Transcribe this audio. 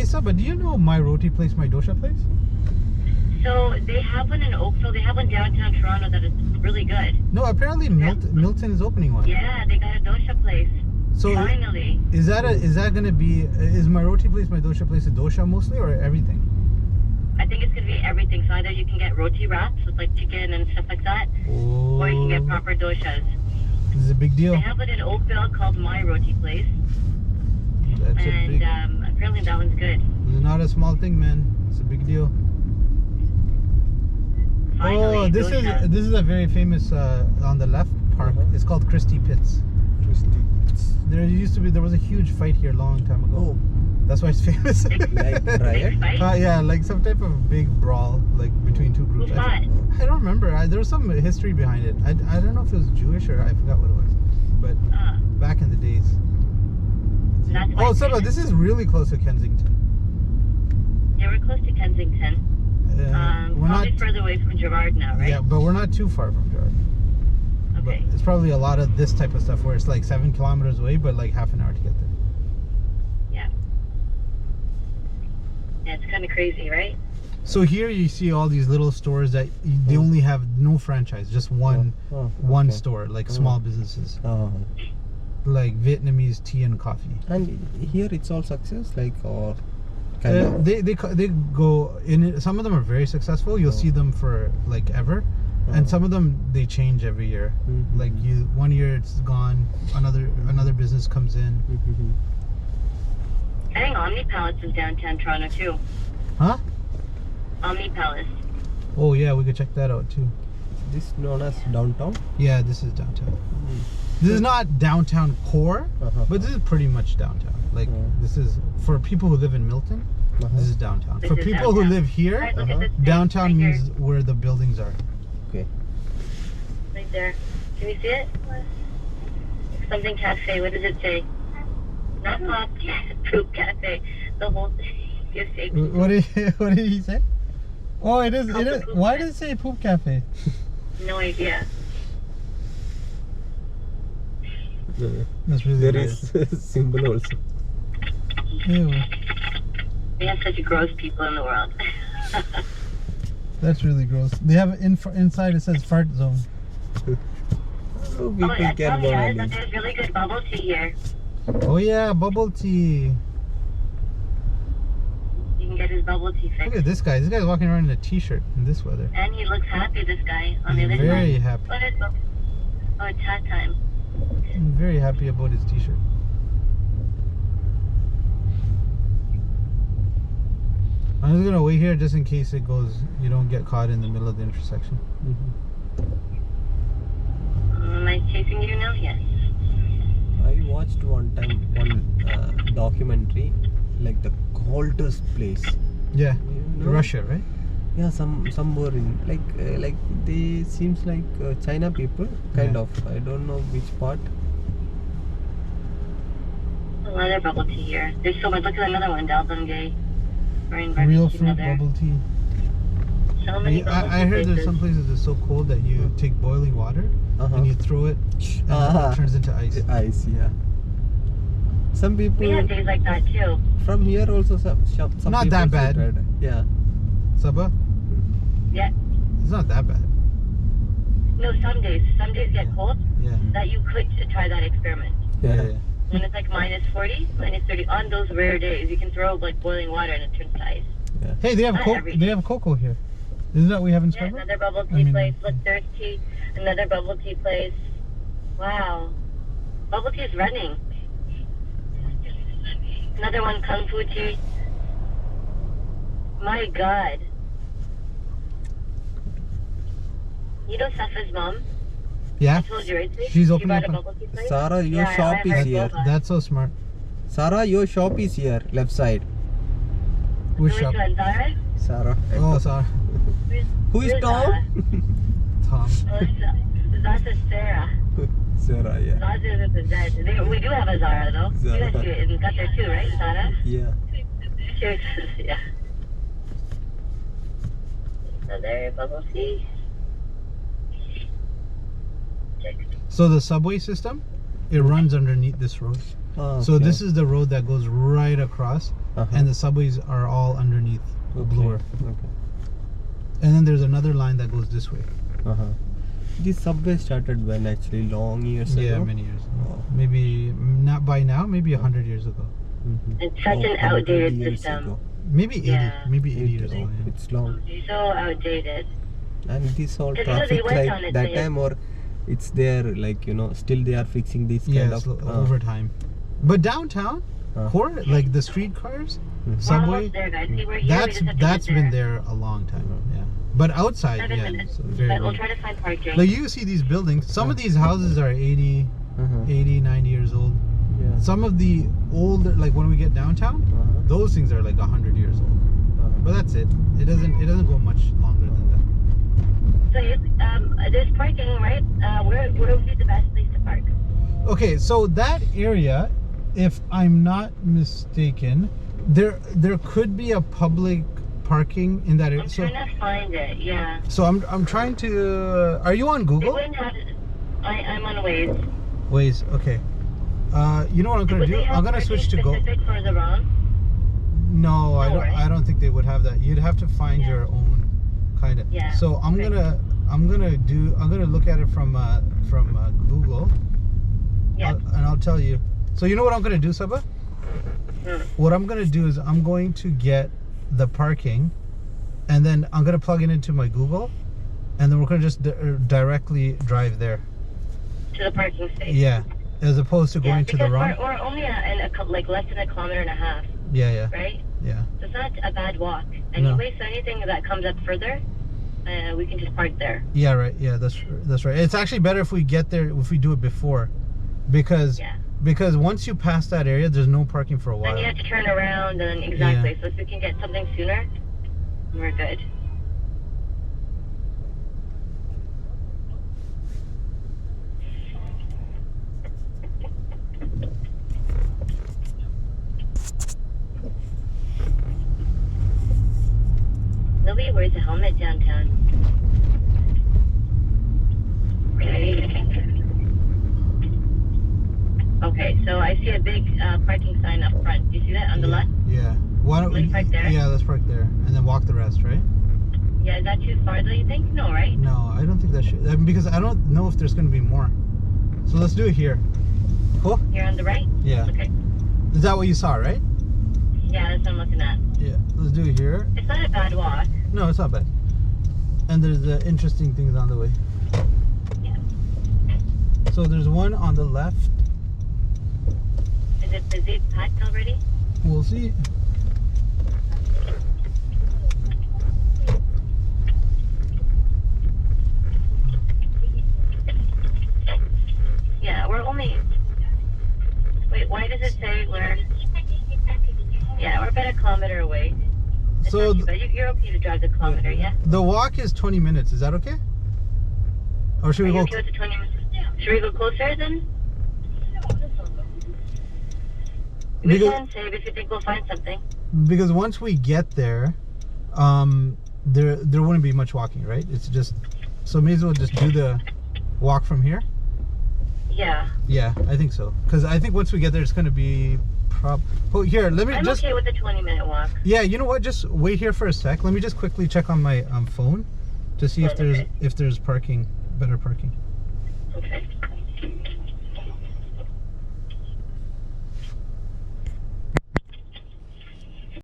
Hey Saba, do you know my roti place, my dosha place? So they have one in Oakville. They have one downtown Toronto that is really good. No, apparently Milton is opening one. Yeah, they got a dosha place. So finally, is that gonna be? Is my roti place, my dosha place, a dosha mostly or everything? I think it's gonna be everything. So either you can get roti wraps with like chicken and stuff like that, or you can get proper doshas. This is a big deal. They have it in Oakville called My Roti Place. That's and apparently that one's good. It's not a small thing, man. It's a big deal. Finally, this is a very famous on the left park. It's called Christie Pits. Christie Pits. There was a huge fight here a long time ago. Oh. That's why it's famous. Like riot? Yeah, like some type of big brawl, like between two groups. Who fought? I don't remember. There was some history behind it. I don't know if it was Jewish or I forgot what it was. But back in the days. Oh, Saba, this is really close to Kensington. Yeah, we're close to Kensington. We're probably not further away from Gerrard now, right? Yeah, but we're not too far from Gerrard. Okay. But it's probably a lot of this type of stuff where it's like 7 kilometers away, but like half an hour to get there. Yeah, it's kind of crazy, right? So here you see all these little stores that they only have no franchise, just one store, like small businesses, like Vietnamese tea and coffee. And here it's all success, like or kind of. They go in it. Some of them are very successful. You'll see them for like ever, and some of them they change every year. Like 1 year it's gone, another business comes in. I think Omni Palace is downtown Toronto too. Huh? Omni Palace. Oh yeah, we could check that out too. This known as downtown? Yeah, this is downtown. This is not downtown core, but this is pretty much downtown. Like this is for people who live in Milton. This is downtown. For people who live here, Right, downtown right means where the buildings are. Okay. Right there. Can you see it? Something cafe. What does it say? Not pop, poop cafe. The whole thing. What did he say? Oh, it is. Why does it say poop cafe? No idea. That's really There weird. is symbol also. Ew. We have such gross people in the world. That's really gross. They have inside it says fart zone. So people can guys, there's really good bubble tea here. Oh yeah, bubble tea. You can get his bubble tea fixed. Look at this guy. This guy's walking around in a t-shirt in this weather. And he looks happy, this guy. On the He's other very side. happy. Oh, it's hat time. I'm very happy about his t-shirt. I'm just gonna wait here just in case it goes. You don't get caught in the middle of the intersection. Am I chasing you now? Yes. I watched one time one documentary, like the coldest place. Yeah, You know? Russia, right? Yeah, somewhere in like they seems like China people kind of. I don't know which part. Another bubble tea here. There's so much. Look at another one, Dalbungay. Real fruit bubble tea. So many bubble tea I heard places. there's some places it's so cold that you take boiling water and you throw it and it turns into ice. Ice, yeah. Some people. We have days like that too. From here also some Not people that bad. tried. Yeah. Saba? Yeah. It's not that bad. No, some days get cold. Yeah. That you could try that experiment. Yeah. When it's like minus 40, minus 30, on those rare days, you can throw like boiling water and it turns to ice. Yeah. Hey, they have they have cocoa here. Isn't that what we have in Yeah, Scarborough? another bubble tea place. Look, there's tea. Another bubble tea place. Wow. Bubble tea is running. Another one, Kung Fu tea. My God. You know Safa's mom? Yeah. I told you, right? She's opening bought up a a- bubble tea place? Sarah, your Yeah, shop I is heard here. both. That's so smart. Sarah, your shop is here, left side. Which Which shop? one, Zara? Sarah. Oh, sorry. Who is Where's Tom? Zara? Tom. Oh, that's a Sarah. Sarah, yeah. Zara is a Z. We do have a Zara though. Zara. You guys got there too, right, Zara? Yeah. Cheers. Yeah. Another bubble tea. So the subway system, it runs underneath this road. Ah, So okay. this is the road that goes right across, and the subways are all underneath the blower. Okay. And then there's another line that goes this way. This subway started when actually long years ago. Yeah, many years ago. Oh. Maybe not by now, maybe 100 years ago. It's such an 100 outdated years system. ago. Maybe 80. Yeah. Maybe 80 years Oh, old. Yeah. it's long. So outdated. And this all Because, you know, they traffic went light on it, that they- time, or it's there, like, you know, still they are fixing this Yeah, kind it's of over time. But downtown, core, like the streetcars, We're subway, almost there, guys. See, we're here. We just have to that's get been there. there a long time. Yeah. But outside, 7 yeah, minutes. it's very But we'll new. try to find parking. Like you see these buildings, some of these houses are 80, 80, 90 years old. Yeah. Some of the older, like when we get downtown, those things are like 100 years old. But that's it. It doesn't go much longer than that. So there's parking, right? Where would be the best place to park? Okay, so that area, if I'm not mistaken, there could be a public parking in that area. I'm So trying to find it. Yeah. so I'm trying to. Are you on They Google? wouldn't have. I'm on Waze. Waze. Okay. You know what I'm gonna Would do? they have I'm gonna parking switch to Go. specific for the ROM? No, I No, don't. right? I don't think they would have that. You'd have to find Yeah. your own kind of. Yeah, So I'm okay. gonna look at it from Google. Yeah. And I'll tell you. So you know what I'm gonna do, Sabah? Hmm. What I'm gonna do is I'm going to get the parking, and then I'm gonna plug it into my Google, and then we're gonna just directly drive there. To the parking space. Yeah, as opposed to going to the because wrong. we're only like less than 1.5 kilometers, Yeah, right? yeah. So it's not a bad walk. Anyway, so anything that comes up further, we can just park there. Yeah, right. Yeah, that's right. It's actually better if we get there if we do it before, because once you pass that area, there's no parking for a while. Then you have to turn around, and exactly. So if we can get something sooner, we're good. Nobody wears a helmet downtown. Okay, so I see a big parking sign up front. Do you see that on the left? Yeah. Why don't Let's we? park there? Yeah, let's park there, and then walk the rest, right? Yeah, is that too far though, you think? No, right? No, I don't think that should. Because I don't know if there's going to be more. So let's do it here. Cool? You're on the right? Yeah. Okay. Is that what you saw, right? Yeah, that's what I'm looking at. Yeah. Let's do it here. It's not a bad walk. No, it's not bad. And there's interesting things on the way. Yeah. So there's one on the left. Is it busy, packed already? We'll see. Yeah, we're only... Wait, why does it say learn? Yeah, we're about a kilometer away. It's So not too bad. You're okay to drive the kilometer, yeah? the walk is 20 minutes. Is that okay? Or should Are we you go? okay with the 20 minutes? Should we go closer then? We Because- can save if you think we'll find something. Because once we get there, there wouldn't be much walking, right? It's just so may as well just do the walk from here. Yeah. Yeah, I think so. Because I think once we get there, it's gonna be Oh, here, let me I'm just. okay with the 20-minute walk. Yeah, you know what? Just wait here for a sec. Let me just quickly check on my phone to see if Okay. there's parking, better parking. Okay.